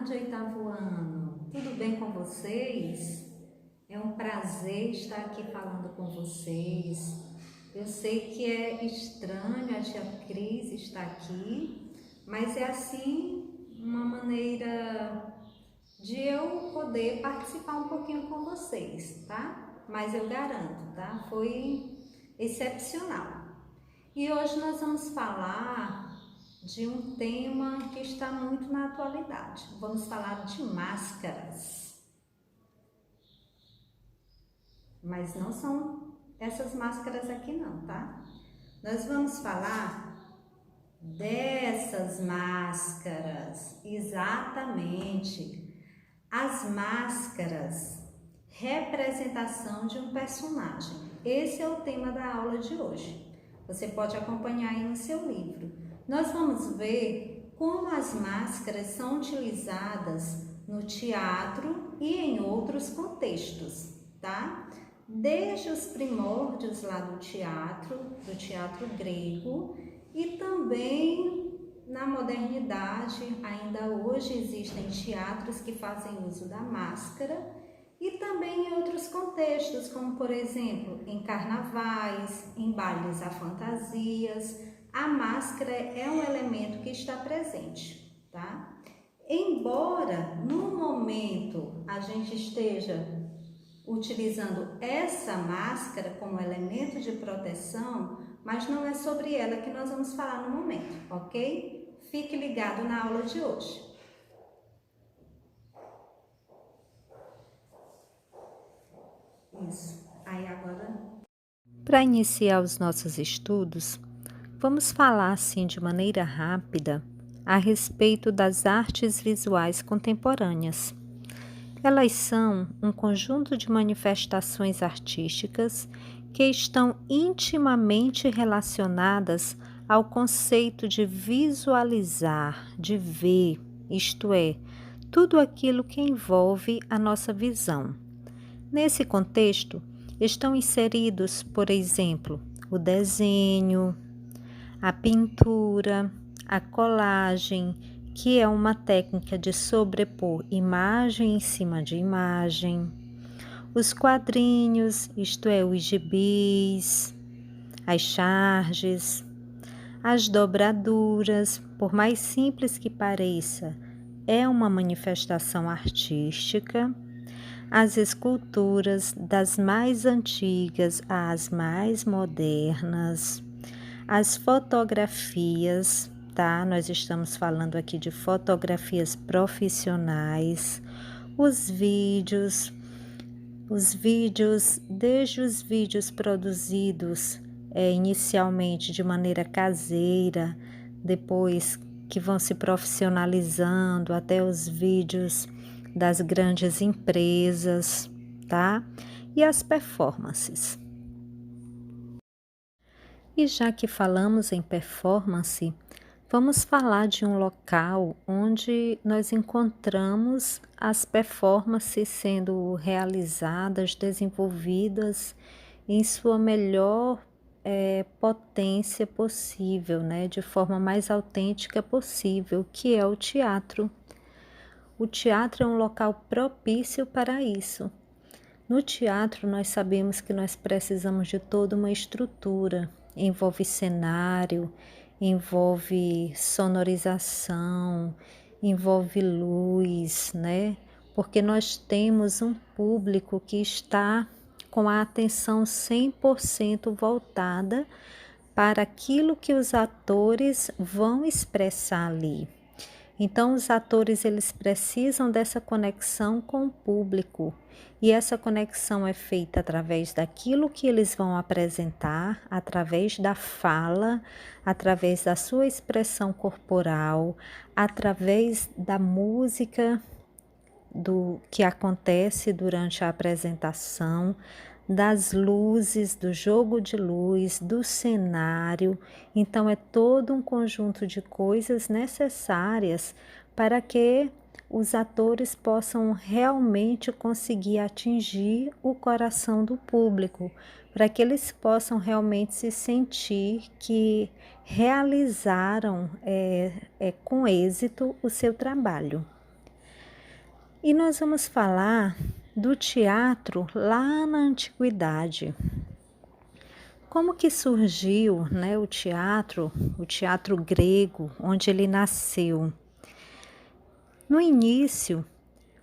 tarde, oitavo ano. Tudo bem com vocês? É um prazer estar aqui falando com vocês. Eu sei que é estranho a tia Cris estar aqui, mas é assim uma maneira de eu poder participar um pouquinho com vocês, tá? Mas eu garanto, tá? Foi excepcional. E hoje nós vamos falar de um tema que está muito na atualidade. Vamos falar de máscaras. Mas não são essas máscaras aqui não, tá? Nós vamos falar dessas máscaras, exatamente. As máscaras, representação de um personagem. Esse é o tema da aula de hoje. Você pode acompanhar aí no seu livro. Nós vamos ver como as máscaras são utilizadas no teatro e em outros contextos, tá? Desde os primórdios lá do teatro grego, e também na modernidade, ainda hoje existem teatros que fazem uso da máscara, e também em outros contextos, como por exemplo, em carnavais, em bailes a fantasias, a máscara é um elemento que está presente, tá? Embora no momento a gente esteja utilizando essa máscara como elemento de proteção, mas não é sobre ela que nós vamos falar no momento, ok? Fique ligado na aula de hoje. Isso. Aí agora... Para iniciar os nossos estudos, vamos falar assim de maneira rápida a respeito das artes visuais contemporâneas. Elas são um conjunto de manifestações artísticas que estão intimamente relacionadas ao conceito de visualizar, de ver, isto é, tudo aquilo que envolve a nossa visão. Nesse contexto, estão inseridos, por exemplo, o desenho, a pintura, a colagem, que é uma técnica de sobrepor imagem em cima de imagem, os quadrinhos, isto é, os gibis, as charges, as dobraduras, por mais simples que pareça, é uma manifestação artística. As esculturas, das mais antigas às mais modernas, as fotografias, tá? Nós estamos falando aqui de fotografias profissionais, os vídeos, desde os vídeos produzidos inicialmente de maneira caseira, depois que vão se profissionalizando, até os vídeos das grandes empresas, tá? E as performances. E já que falamos em performance, vamos falar de um local onde nós encontramos as performances sendo realizadas, desenvolvidas em sua melhor potência possível, né? De forma mais autêntica possível, que é o teatro. O teatro é um local propício para isso. No teatro, nós sabemos que nós precisamos de toda uma estrutura. Envolve cenário, envolve sonorização, envolve luz, né? Porque nós temos um público que está com a atenção 100% voltada para aquilo que os atores vão expressar ali. Então, os atores eles precisam dessa conexão com o público, e essa conexão é feita através daquilo que eles vão apresentar, através da fala, através da sua expressão corporal, através da música do que acontece durante a apresentação, das luzes, do jogo de luz, do cenário. Então, é todo um conjunto de coisas necessárias para que os atores possam realmente conseguir atingir o coração do público, para que eles possam realmente se sentir que realizaram com êxito o seu trabalho. E nós vamos falar do teatro lá na antiguidade. Como que surgiu, né, o teatro grego, onde ele nasceu? No início,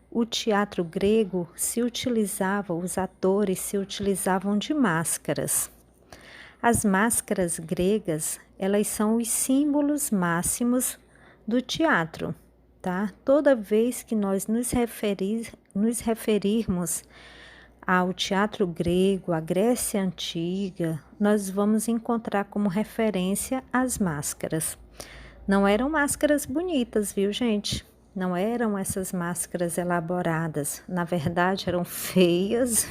o teatro grego os atores se utilizavam de máscaras. As máscaras gregas, elas são os símbolos máximos do teatro, tá? Toda vez que nós nos referirmos ao teatro grego, à Grécia Antiga, nós vamos encontrar como referência as máscaras. Não eram máscaras bonitas, viu, gente? Não eram essas máscaras elaboradas. Na verdade, eram feias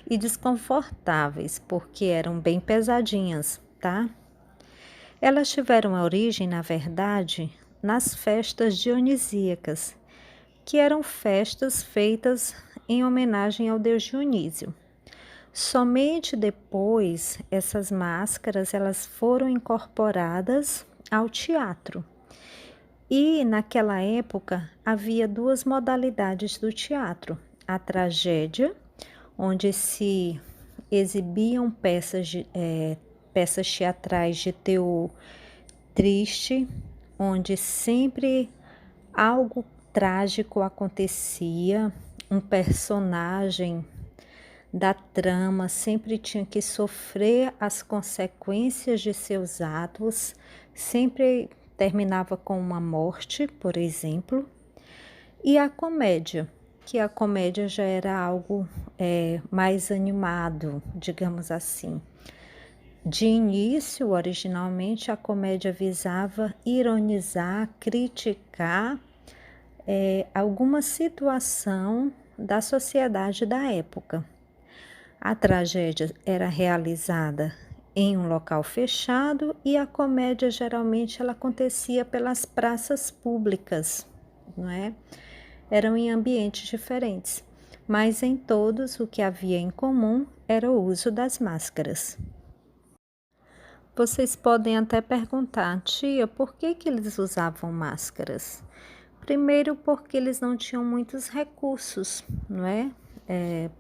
e desconfortáveis, porque eram bem pesadinhas, tá? Elas tiveram origem, na verdade, nas festas dionisíacas, que eram festas feitas em homenagem ao deus Dionísio. Somente depois essas máscaras elas foram incorporadas ao teatro. E naquela época havia duas modalidades do teatro: a tragédia, onde se exibiam peças teatrais de teor triste, onde sempre algo trágico acontecia, um personagem da trama sempre tinha que sofrer as consequências de seus atos, sempre terminava com uma morte, por exemplo. E a comédia, que a comédia já era algo mais animado, digamos assim. De início, originalmente, a comédia visava ironizar, criticar alguma situação da sociedade da época. A tragédia era realizada em um local fechado e a comédia geralmente ela acontecia pelas praças públicas, não é? Eram em ambientes diferentes, mas em todos o que havia em comum era o uso das máscaras. Vocês podem até perguntar, tia, por que eles usavam máscaras? Primeiro, porque eles não tinham muitos recursos, não é?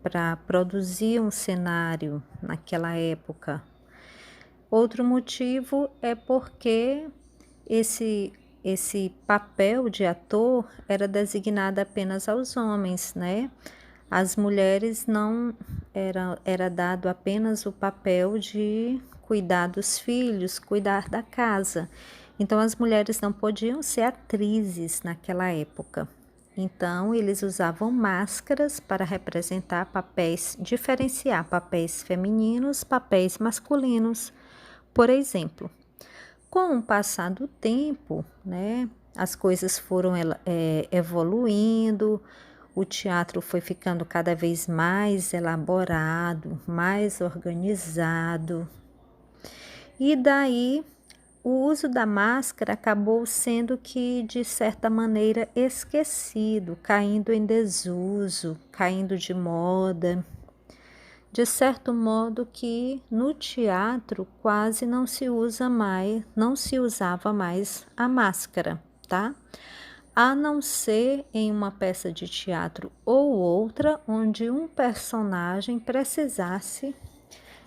Para produzir um cenário naquela época. Outro motivo é porque esse papel de ator era designado apenas aos homens, né? As mulheres não era dado apenas o papel de cuidar dos filhos, cuidar da casa. Então as mulheres não podiam ser atrizes naquela época. Então eles usavam máscaras para representar papéis, diferenciar papéis femininos, papéis masculinos. Por exemplo, com o passar do tempo, né, as coisas foram evoluindo, o teatro foi ficando cada vez mais elaborado, mais organizado. E daí o uso da máscara acabou sendo que, de certa maneira, esquecido, caindo em desuso, caindo de moda. De certo modo que no teatro quase não se usava mais a máscara, tá? A não ser em uma peça de teatro ou outra onde um personagem precisasse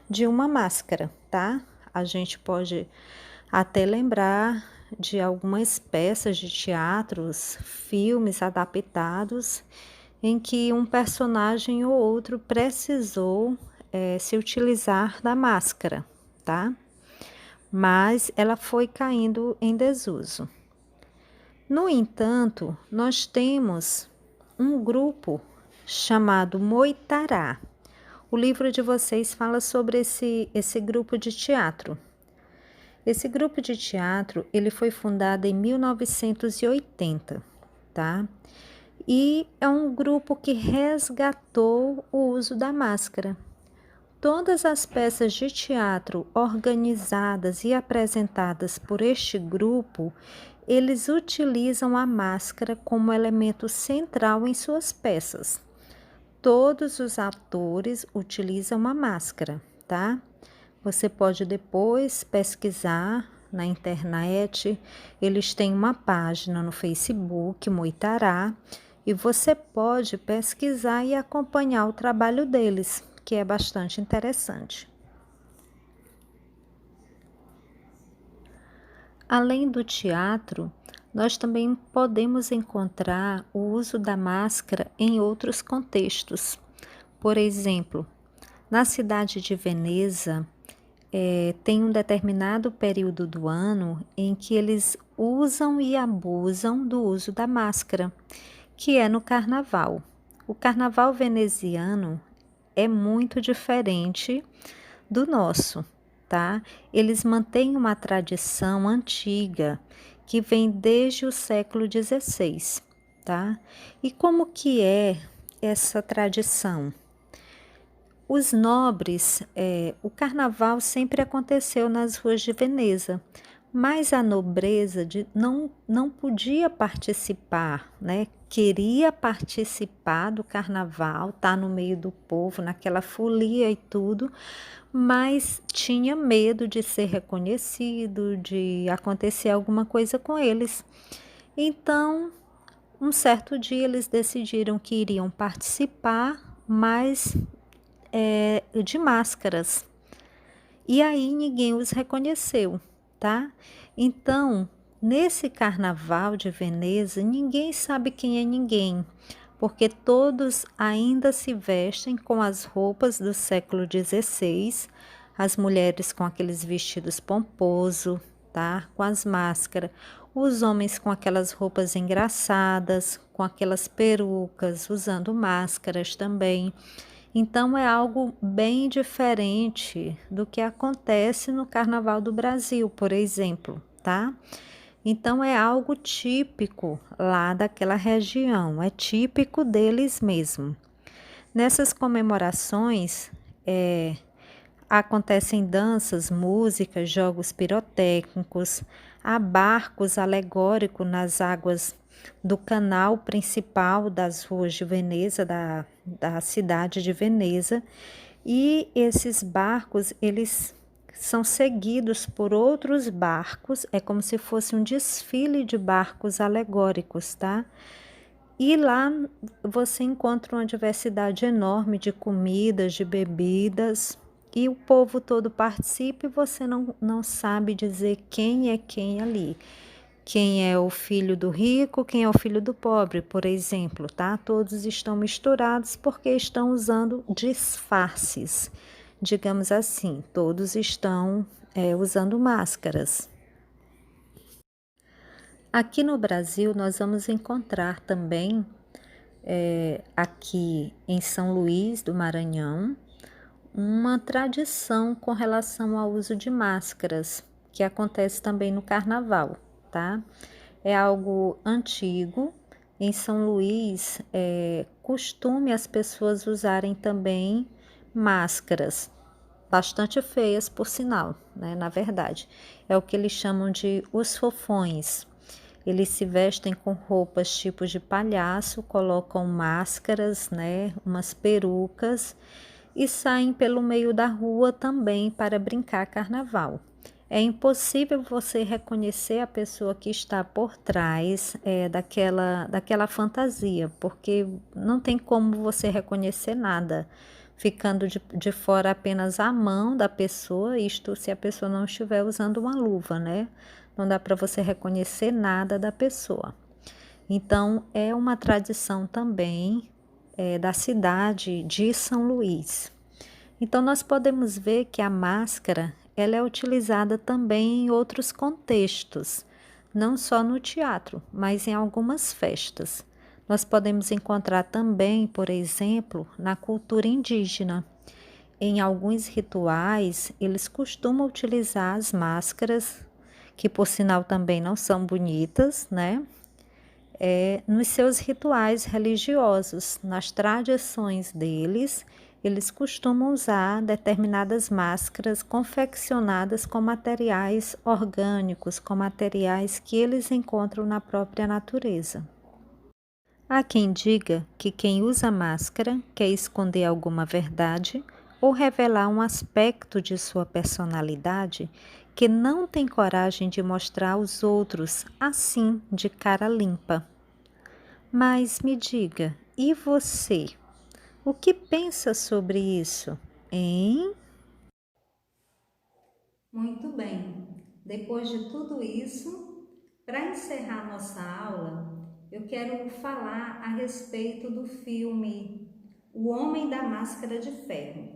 de uma máscara, tá? A gente pode até lembrar de algumas peças de teatros, filmes adaptados, em que um personagem ou outro precisou se utilizar da máscara, tá? Mas ela foi caindo em desuso. No entanto, nós temos um grupo chamado Moitará. O livro de vocês fala sobre esse grupo de teatro. Esse grupo de teatro, ele foi fundado em 1980, tá? E é um grupo que resgatou o uso da máscara. Todas as peças de teatro organizadas e apresentadas por este grupo, eles utilizam a máscara como elemento central em suas peças. Todos os atores utilizam a máscara, tá? Você pode depois pesquisar na internet. Eles têm uma página no Facebook, Moitará, E você pode pesquisar e acompanhar o trabalho deles, que é bastante interessante. Além do teatro, nós também podemos encontrar o uso da máscara em outros contextos. Por exemplo, na cidade de Veneza, tem um determinado período do ano em que eles usam e abusam do uso da máscara, que é no carnaval. O carnaval veneziano é muito diferente do nosso, tá? Eles mantêm uma tradição antiga que vem desde o século XVI, tá? E como que é essa tradição? Os nobres, o carnaval sempre aconteceu nas ruas de Veneza, mas a nobreza não podia participar, né? Queria participar do carnaval, tá no meio do povo, naquela folia e tudo, mas tinha medo de ser reconhecido, de acontecer alguma coisa com eles. Então, um certo dia eles decidiram que iriam participar, mas de máscaras. E aí ninguém os reconheceu, tá? Então, nesse carnaval de Veneza, ninguém sabe quem é ninguém, porque todos ainda se vestem com as roupas do século XVI, as mulheres com aqueles vestidos pomposos, tá? Com as máscaras, os homens com aquelas roupas engraçadas, com aquelas perucas, usando máscaras também. Então é algo bem diferente do que acontece no Carnaval do Brasil, por exemplo, tá? Então é algo típico lá daquela região, é típico deles mesmo. Nessas comemorações acontecem danças, músicas, jogos pirotécnicos, há barcos alegóricos nas águas do canal principal das ruas de Veneza, da cidade de Veneza, e esses barcos, eles são seguidos por outros barcos, é como se fosse um desfile de barcos alegóricos, tá? E lá você encontra uma diversidade enorme de comidas, de bebidas, e o povo todo participa e você não sabe dizer quem é quem ali. Quem é o filho do rico, quem é o filho do pobre, por exemplo, tá? Todos estão misturados porque estão usando disfarces, digamos assim, todos estão usando máscaras. Aqui no Brasil, nós vamos encontrar também, aqui em São Luís do Maranhão, uma tradição com relação ao uso de máscaras, que acontece também no carnaval, tá? É algo antigo. Em São Luís, costume as pessoas usarem também máscaras, bastante feias, por sinal, né? Na verdade, é o que eles chamam de os fofões. Eles se vestem com roupas tipo de palhaço, colocam máscaras, né? Umas perucas e saem pelo meio da rua também para brincar carnaval. É impossível você reconhecer a pessoa que está por trás daquela fantasia, porque não tem como você reconhecer nada, ficando de fora apenas a mão da pessoa, isto se a pessoa não estiver usando uma luva, né? Não dá para você reconhecer nada da pessoa. Então, é uma tradição também da cidade de São Luís. Então, nós podemos ver que a máscara ela é utilizada também em outros contextos, não só no teatro, mas em algumas festas. Nós podemos encontrar também, por exemplo, na cultura indígena. Em alguns rituais, eles costumam utilizar as máscaras, que por sinal também não são bonitas, né? Nos seus rituais religiosos, nas tradições deles, eles costumam usar determinadas máscaras confeccionadas com materiais orgânicos, com materiais que eles encontram na própria natureza. Há quem diga que quem usa máscara quer esconder alguma verdade ou revelar um aspecto de sua personalidade que não tem coragem de mostrar aos outros assim, de cara limpa. Mas me diga, e você? O que pensa sobre isso, hein? Muito bem. Depois de tudo isso, para encerrar nossa aula, eu quero falar a respeito do filme O Homem da Máscara de Ferro.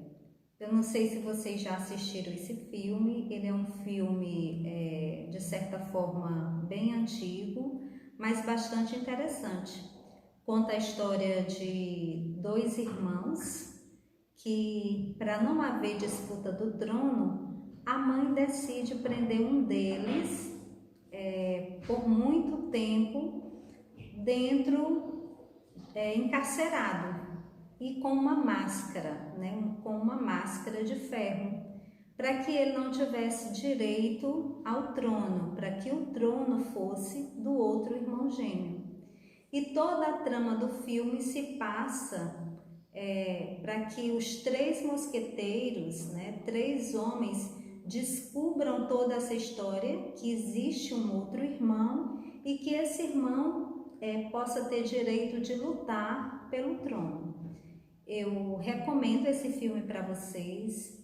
Eu não sei se vocês já assistiram esse filme, ele é um filme, de certa forma, bem antigo, mas bastante interessante. Conta a história de dois irmãos que, para não haver disputa do trono, a mãe decide prender um deles por muito tempo dentro, encarcerado e com uma máscara, né, com uma máscara de ferro, para que ele não tivesse direito ao trono, para que o trono fosse do outro irmão gêmeo. E toda a trama do filme se passa para que os três mosqueteiros, né, três homens, descubram toda essa história, que existe um outro irmão e que esse irmão possa ter direito de lutar pelo trono. Eu recomendo esse filme para vocês.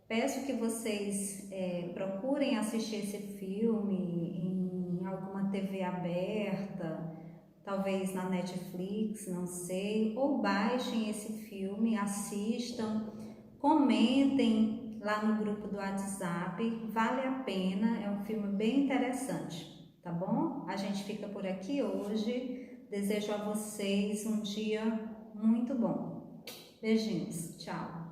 Peço que vocês procurem assistir esse filme em alguma TV aberta, talvez na Netflix, não sei, ou baixem esse filme, assistam, comentem lá no grupo do WhatsApp, vale a pena, é um filme bem interessante, tá bom? A gente fica por aqui hoje, desejo a vocês um dia muito bom. Beijinhos, tchau!